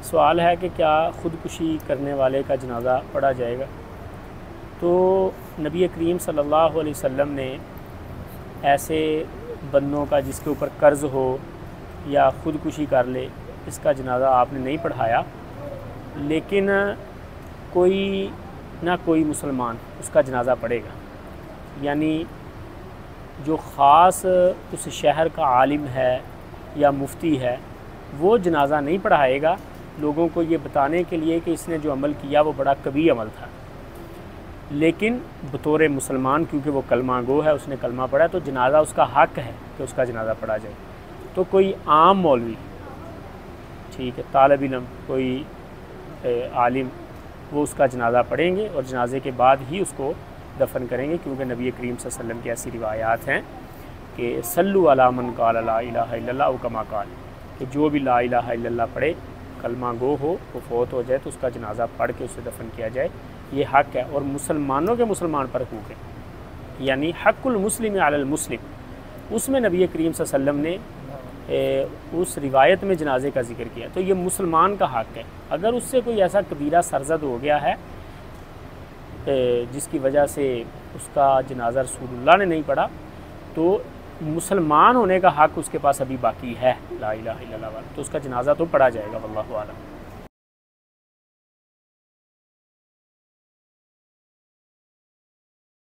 سوال ہے کہ کیا خودکشی کرنے والے کا جنازہ پڑھا جائے گا؟ تو نبی کریم صلی اللہ علیہ وسلم نے ایسے بندوں کا جس کے اوپر قرض ہو یا خودکشی کر لے اس کا جنازہ آپ نے نہیں پڑھایا، لیکن کوئی نہ کوئی مسلمان اس کا جنازہ پڑھے گا، یعنی جو خاص اس شہر کا عالم ہے یا مفتی ہے وہ جنازہ نہیں پڑھائے گا لوگوں کو یہ بتانے کے لیے کہ اس نے جو عمل کیا وہ بڑا کبھی عمل تھا، لیکن بطور مسلمان کیونکہ وہ کلمہ گو ہے، اس نے کلمہ پڑھا، تو جنازہ اس کا حق ہے کہ اس کا جنازہ پڑھا جائے۔ تو کوئی عام مولوی، ٹھیک ہے، طالب علم، کوئی عالم، وہ اس کا جنازہ پڑھیں گے اور جنازے کے بعد ہی اس کو دفن کریں گے، کیونکہ نبی کریم صلی اللہ علیہ وسلم کی ایسی روایات ہیں کہ صلو علی من قال لا الہ الا اللہ او کما قال، کہ جو بھی لا الہ الا اللہ پڑھے، کلمہ گو ہو، وہ فوت ہو جائے تو اس کا جنازہ پڑھ کے اسے دفن کیا جائے، یہ حق ہے۔ اور مسلمانوں کے مسلمان پر حقوق ہے، یعنی حق المسلم علی المسلم، اس میں نبی کریم صلی اللہ علیہ وسلم نے اس روایت میں جنازے کا ذکر کیا، تو یہ مسلمان کا حق ہے۔ اگر اس سے کوئی ایسا کبیرہ سرزد ہو گیا ہے جس کی وجہ سے اس کا جنازہ رسول اللہ نے نہیں پڑھا، تو مسلمان ہونے کا حق اس کے پاس ابھی باقی ہے، لا الہ الا اللہ والا، تو اس کا جنازہ تو پڑھا جائے گا، واللہ اعلم۔